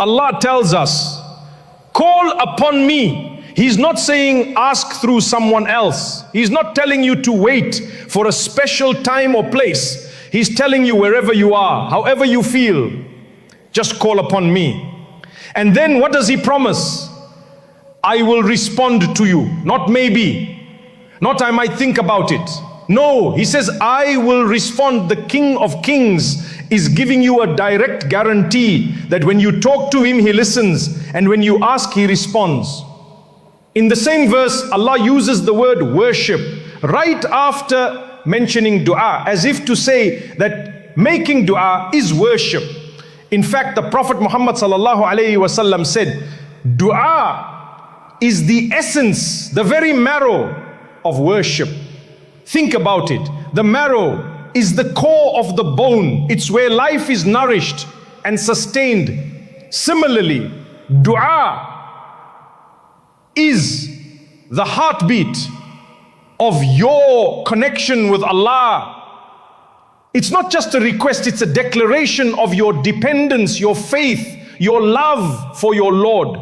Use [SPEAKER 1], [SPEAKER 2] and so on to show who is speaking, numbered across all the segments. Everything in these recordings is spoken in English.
[SPEAKER 1] Allah tells us, call upon me. He's not saying ask through someone else. He's not telling you to wait for a special time or place. He's telling you wherever you are, however you feel, just call upon me. And then what does he promise? I will respond to you. Not maybe, not I might think about it. No, he says, I will respond. The King of Kings is giving you a direct guarantee that when you talk to him, he listens. And when you ask, he responds. In the same verse, Allah uses the word worship right after mentioning dua, as if to say that making dua is worship. In fact, the Prophet Muhammad sallallahu alaihi wasallam said, dua is the essence, the very marrow of worship. Think about it. The marrow is the core of the bone. It's where life is nourished and sustained. Similarly, dua is the heartbeat of your connection with Allah. It's not just a request, it's a declaration of your dependence, your faith, your love for your Lord.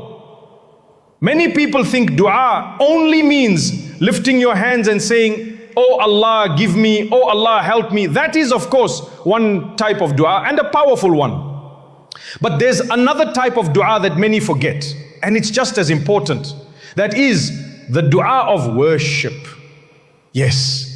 [SPEAKER 1] Many people think dua only means lifting your hands and saying, oh Allah, give me, oh Allah, help me. That is, of course, one type of dua and a powerful one. But there's another type of dua that many forget, and it's just as important. That is the dua of worship. Yes.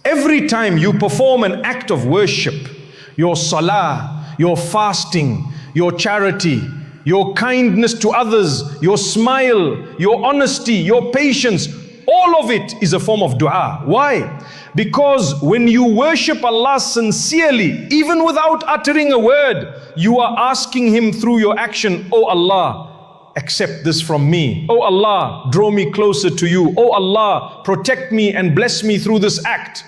[SPEAKER 1] Every time you perform an act of worship, your salah, your fasting, your charity, your kindness to others, your smile, your honesty, your patience, all of it is a form of dua. Why? Because when you worship Allah sincerely, even without uttering a word, you are asking Him through your action, oh Allah, accept this from me. Oh Allah, draw me closer to you. Oh Allah, protect me and bless me through this act.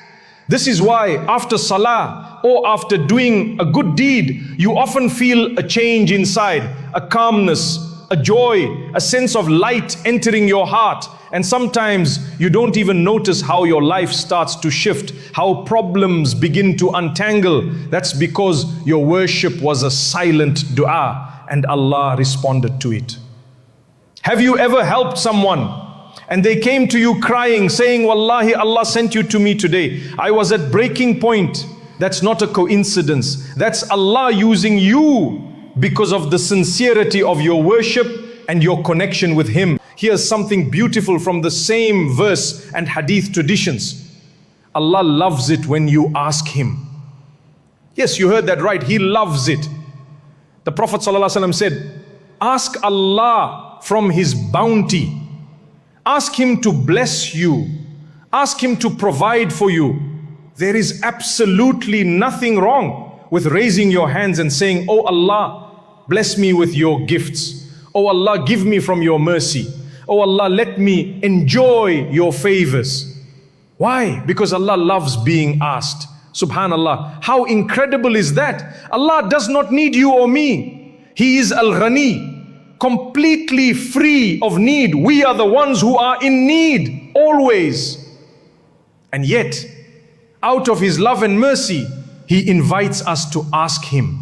[SPEAKER 1] This is why after salah or after doing a good deed, you often feel a change inside, a calmness, a joy, a sense of light entering your heart. And sometimes you don't even notice how your life starts to shift, how problems begin to untangle. That's because your worship was a silent dua and Allah responded to it. Have you ever helped someone and they came to you crying, saying, Wallahi, Allah sent you to me today. I was at breaking point. That's not a coincidence. That's Allah using you because of the sincerity of your worship and your connection with Him. Here's something beautiful from the same verse and hadith traditions. Allah loves it when you ask Him. Yes, you heard that right. He loves it. The Prophet ﷺ said, ask Allah from His bounty. Ask Him to bless you. Ask Him to provide for you. There is absolutely nothing wrong with raising your hands and saying, oh Allah, bless me with your gifts. Oh Allah, give me from your mercy. Oh Allah, let me enjoy your favors. Why? Because Allah loves being asked. Subhanallah, how incredible is that? Allah does not need you or me. He is Al-Ghani, completely free of need. We are the ones who are in need, always. And yet, out of His love and mercy, He invites us to ask Him.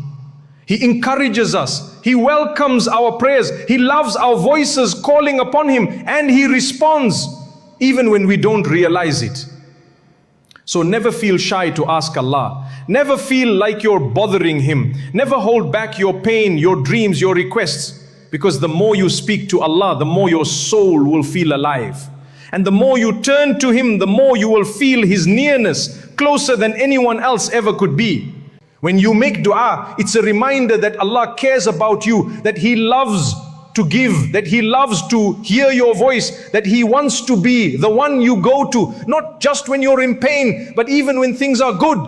[SPEAKER 1] He encourages us. He welcomes our prayers. He loves our voices calling upon Him, and He responds even when we don't realize it. So never feel shy to ask Allah. Never feel like you're bothering Him. Never hold back your pain, your dreams, your requests. Because the more you speak to Allah, the more your soul will feel alive. And the more you turn to Him, the more you will feel His nearness, closer than anyone else ever could be. When you make dua, it's a reminder that Allah cares about you, that He loves to give, that He loves to hear your voice, that He wants to be the one you go to, not just when you're in pain, but even when things are good.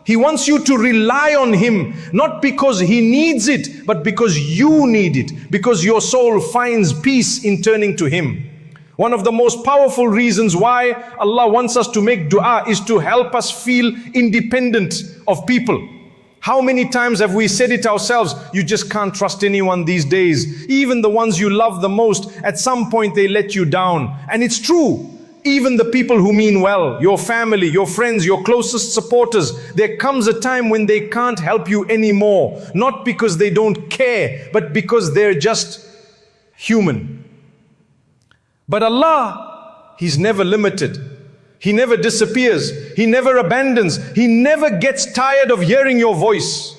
[SPEAKER 1] He wants you to rely on Him, not because He needs it, but because you need it, because your soul finds peace in turning to Him. One of the most powerful reasons why Allah wants us to make dua is to help us feel independent of people. How many times have we said it ourselves? You just can't trust anyone these days. Even the ones you love the most, at some point they let you down. And it's true. Even the people who mean well, your family, your friends, your closest supporters, there comes a time when they can't help you anymore. Not because they don't care, but because they're just human. But Allah, He's never limited. He never disappears. He never abandons. He never gets tired of hearing your voice.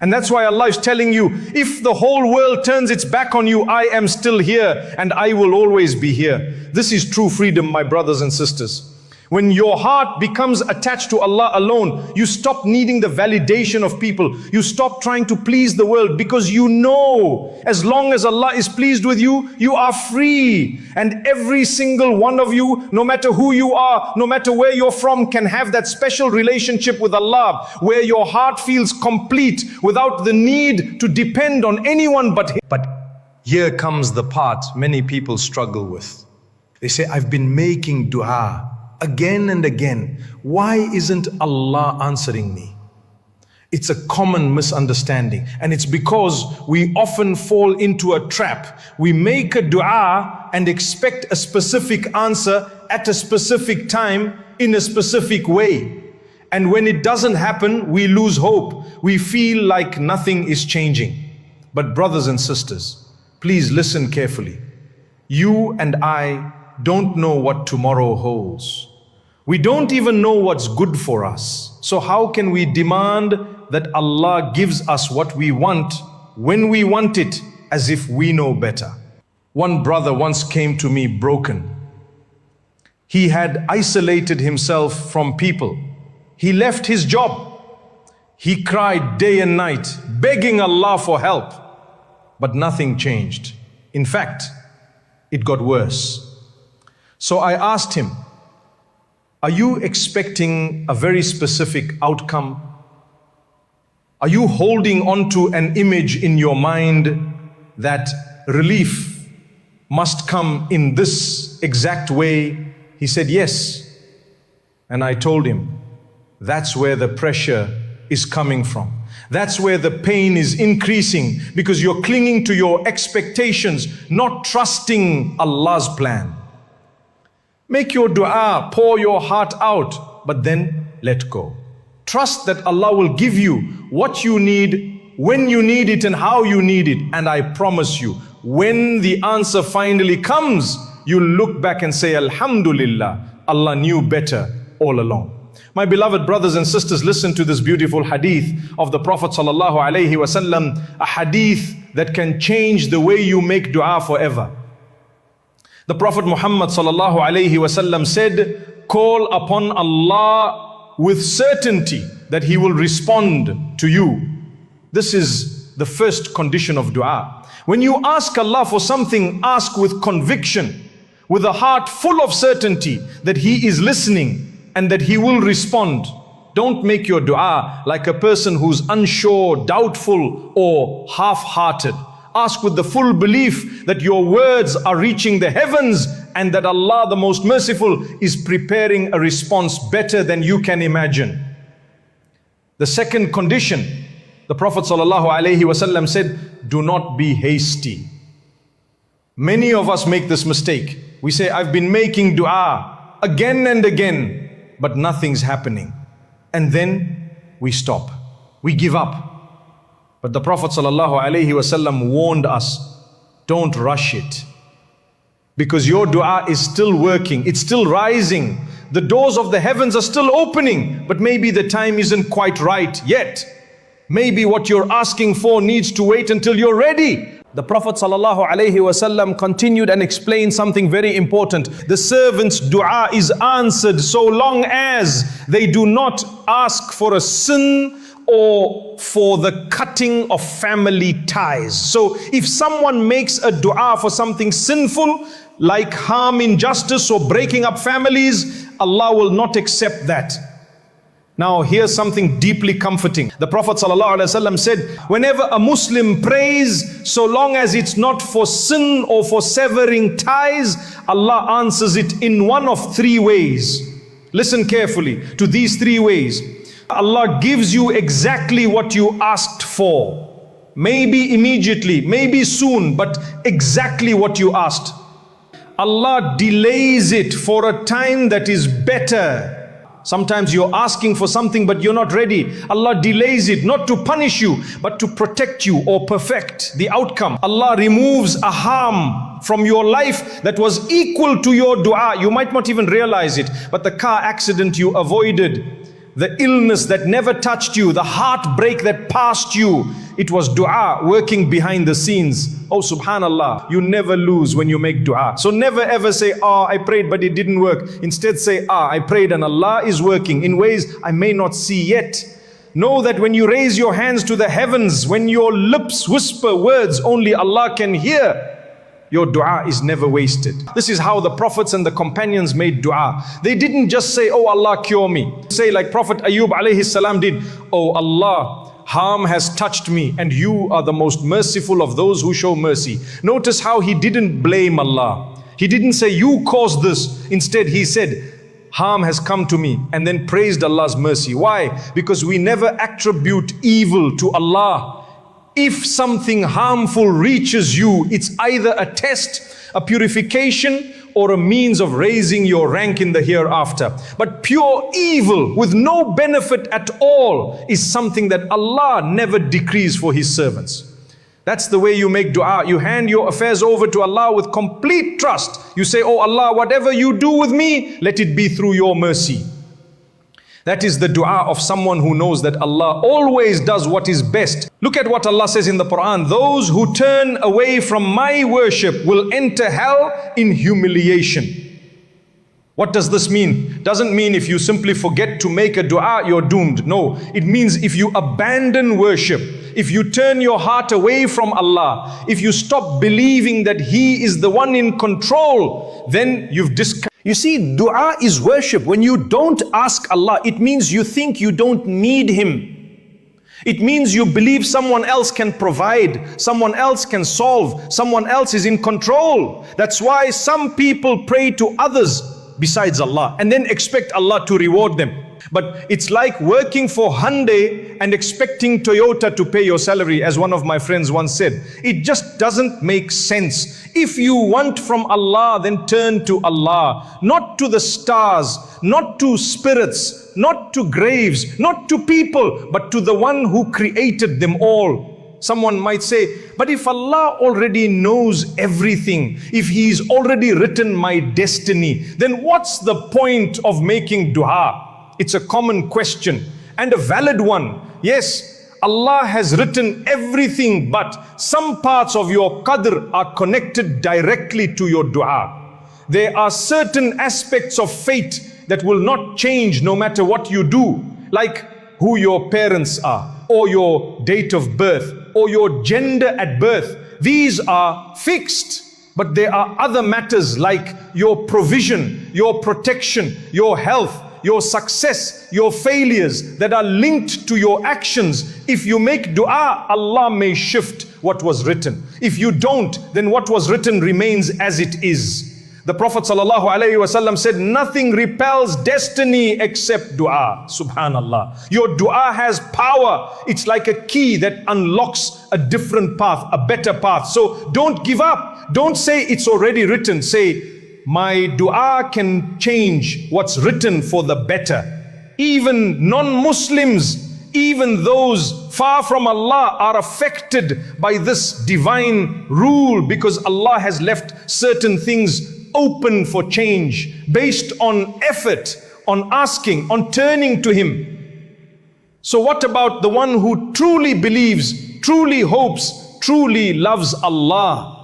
[SPEAKER 1] And that's why Allah is telling you, if the whole world turns its back on you, I am still here and I will always be here. This is true freedom, my brothers and sisters. When your heart becomes attached to Allah alone, you stop needing the validation of people. You stop trying to please the world, because you know, as long as Allah is pleased with you, you are free. And every single one of you, no matter who you are, no matter where you're from, can have that special relationship with Allah, where your heart feels complete without the need to depend on anyone but Him. But here comes the part many people struggle with. They say, I've been making dua again and again. Why isn't Allah answering me? It's a common misunderstanding, and it's because we often fall into a trap. We make a dua and expect a specific answer at a specific time in a specific way. And when it doesn't happen, we lose hope. We feel like nothing is changing. But brothers and sisters, please listen carefully. You and I don't know what tomorrow holds. We don't even know what's good for us. So how can we demand that Allah gives us what we want when we want it, as if we know better? One brother once came to me broken. He had isolated himself from people. He left his job. He cried day and night, begging Allah for help. But nothing changed. In fact, it got worse. So I asked him, are you expecting a very specific outcome? Are you holding on to an image in your mind that relief must come in this exact way? He said, yes. And I told him, that's where the pressure is coming from. That's where the pain is increasing, because you're clinging to your expectations, not trusting Allah's plan. Make your dua, pour your heart out, but then let go. Trust that Allah will give you what you need, when you need it, and how you need it. And I promise you, when the answer finally comes, you'll look back and say, Alhamdulillah, Allah knew better all along. My beloved brothers and sisters, listen to this beautiful hadith of the Prophet ﷺ, a hadith that can change the way you make dua forever. The Prophet Muhammad ﷺ said, call upon Allah with certainty that He will respond to you. This is the first condition of dua. When you ask Allah for something, ask with conviction, with a heart full of certainty that He is listening and that He will respond. Don't make your dua like a person who's unsure, doubtful, or half-hearted. Ask with the full belief that your words are reaching the heavens and that Allah, the most merciful, is preparing a response better than you can imagine. The second condition, the Prophet ﷺ said, do not be hasty. Many of us make this mistake. We say, I've been making dua again and again, but nothing's happening. And then we stop. We give up. But the Prophet ﷺ warned us, don't rush it. Because your dua is still working, it's still rising. The doors of the heavens are still opening, but maybe the time isn't quite right yet. Maybe what you're asking for needs to wait until you're ready. The Prophet ﷺ continued and explained something very important. The servant's dua is answered so long as they do not ask for a sin or for the cutting of family ties. So if someone makes a dua for something sinful, like harm, injustice, or breaking up families, Allah will not accept that. Now here's something deeply comforting. The Prophet ﷺ said, whenever a Muslim prays, so long as it's not for sin or for severing ties, Allah answers it in one of three ways. Listen carefully to these three ways. Allah gives you exactly what you asked for. Maybe immediately, maybe soon, but exactly what you asked. Allah delays it for a time that is better. Sometimes you're asking for something but you're not ready. Allah delays it not to punish you but to protect you or perfect the outcome. Allah removes a harm from your life that was equal to your dua. You might not even realize it, but the car accident you avoided, the illness that never touched you, the heartbreak that passed you, it was dua working behind the scenes. Oh subhanallah, you never lose when you make dua. So never ever say, I prayed but it didn't work. Instead say, I prayed and Allah is working in ways I may not see yet. Know that when you raise your hands to the heavens, when your lips whisper words only Allah can hear, your dua is never wasted. This is how the prophets and the companions made dua. They didn't just say, oh Allah, cure me. Say like Prophet Ayub alayhi salam did, oh Allah, harm has touched me and you are the most merciful of those who show mercy. Notice how he didn't blame Allah. He didn't say, you caused this. Instead, he said, harm has come to me, and then praised Allah's mercy. Why? Because we never attribute evil to Allah. If something harmful reaches you, it's either a test, a purification, or a means of raising your rank in the hereafter. But pure evil with no benefit at all is something that Allah never decrees for His servants. That's the way you make dua. You hand your affairs over to Allah with complete trust. You say, oh Allah, whatever you do with me, let it be through your mercy. That is the dua of someone who knows that Allah always does what is best. Look at what Allah says in the Quran. Those who turn away from my worship will enter hell in humiliation. What does this mean? Doesn't mean if you simply forget to make a dua, you're doomed. No, it means if you abandon worship, if you turn your heart away from Allah, if you stop believing that He is the one in control, then you've discounted. You see, dua is worship. When you don't ask Allah, it means you think you don't need Him. It means you believe someone else can provide, someone else can solve, someone else is in control. That's why some people pray to others besides Allah and then expect Allah to reward them. But it's like working for Hyundai and expecting Toyota to pay your salary, as one of my friends once said. It just doesn't make sense. If you want from Allah, then turn to Allah, not to the stars, not to spirits, not to graves, not to people, but to the one who created them all. Someone might say, but if Allah already knows everything, if He's already written my destiny, then what's the point of making dua? It's a common question and a valid one. Yes, Allah has written everything, but some parts of your qadr are connected directly to your dua. There are certain aspects of fate that will not change no matter what you do, like who your parents are, or your date of birth, or your gender at birth. These are fixed. But there are other matters like your provision, your protection, your health, your success, your failures that are linked to your actions. If you make dua, Allah may shift what was written. If you don't, then what was written remains as it is. The Prophet ﷺ said, nothing repels destiny except dua. Subhanallah. Your dua has power. It's like a key that unlocks a different path, a better path. So don't give up. Don't say it's already written. Say, my dua can change what's written for the better. Even non-Muslims, even those far from Allah are affected by this divine rule, because Allah has left certain things open for change based on effort, on asking, on turning to Him. So what about the one who truly believes, truly hopes, truly loves Allah?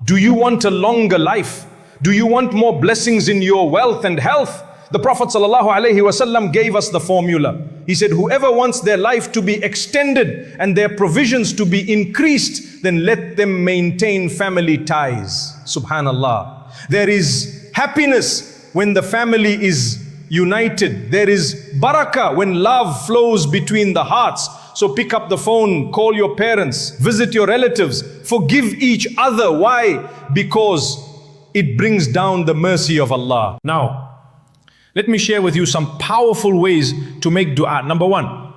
[SPEAKER 1] Do you want a longer life? Do you want more blessings in your wealth and health? The Prophet ﷺ gave us the formula. He said, whoever wants their life to be extended and their provisions to be increased, then let them maintain family ties. Subhanallah. There is happiness when the family is united. There is barakah when love flows between the hearts. So pick up the phone, call your parents, visit your relatives, forgive each other. Why? Because it brings down the mercy of Allah. Now, let me share with you some powerful ways to make dua. Number one,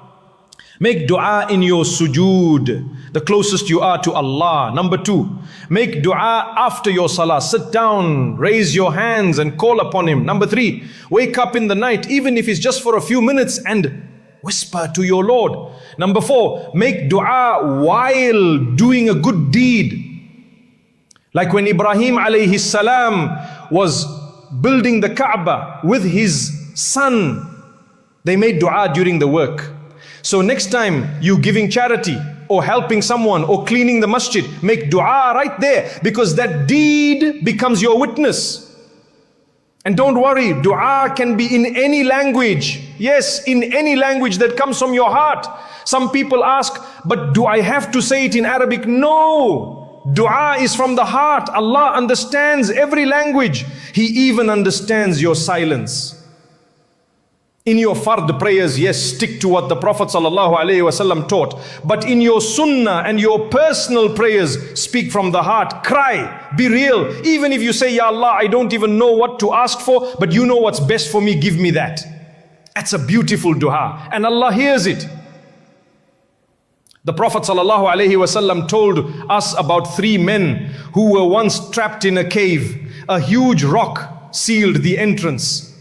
[SPEAKER 1] Make dua in your sujood, the closest you are to Allah. Number 2, make dua after your salah. Sit down, raise your hands and call upon Him. Number 3, wake up in the night, even if it's just for a few minutes, and whisper to your Lord. Number 4, make dua while doing a good deed. Like when Ibrahim alayhi salam was building the Kaaba with his son, they made dua during the work. So next time you giving charity or helping someone or cleaning the masjid, make dua right there, because that deed becomes your witness. And don't worry, dua can be in any language. Yes, in any language that comes from your heart. Some people ask, but do I have to say it in Arabic? No. Dua is from the heart. Allah understands every language. He even understands your silence. In your fard prayers, yes, stick to what the Prophet ﷺ taught. But in your sunnah and your personal prayers, speak from the heart. Cry, be real. Even if you say, Ya Allah, I don't even know what to ask for, but you know what's best for me, give me that. That's a beautiful dua, and Allah hears it. The Prophet ﷺ told us about 3 men who were once trapped in a cave. A huge rock sealed the entrance.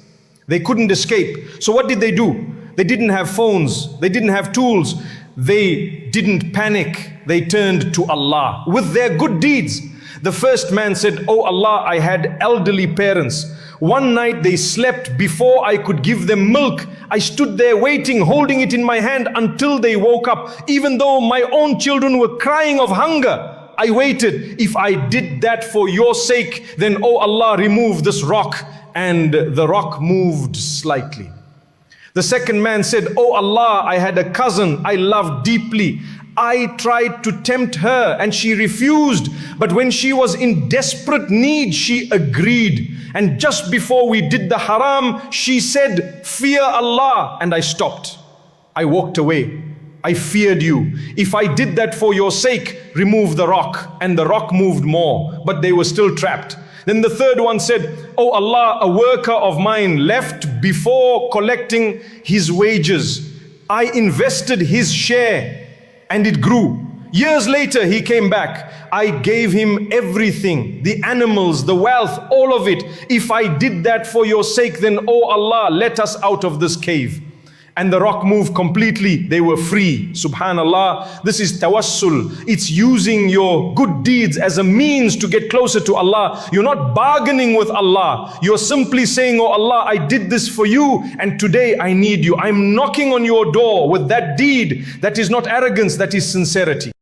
[SPEAKER 1] They couldn't escape. So what did they do? They didn't have phones. They didn't have tools. They didn't panic. They turned to Allah with their good deeds. The first man said, Oh Allah, I had elderly parents. One night they slept before I could give them milk. I stood there waiting, holding it in my hand until they woke up. Even though my own children were crying of hunger, I waited. If I did that for your sake, then oh Allah, remove this rock. And the rock moved slightly. The second man said, Oh Allah, I had a cousin I loved deeply. I tried to tempt her and she refused. But when she was in desperate need, she agreed. And just before we did the haram, she said, Fear Allah. And I stopped. I walked away. I feared you. If I did that for your sake, remove the rock. And the rock moved more, but they were still trapped. Then the third one said, Oh Allah, a worker of mine left before collecting his wages. I invested his share and it grew. Years later, he came back. I gave him everything, the animals, the wealth, all of it. If I did that for your sake, then oh Allah, let us out of this cave. And the rock moved completely. They were free. Subhanallah. This is tawassul. It's using your good deeds as a means to get closer to Allah. You're not bargaining with Allah. You're simply saying, Oh Allah, I did this for you and today I need you. I'm knocking on your door with that deed. That is not arrogance, that is sincerity.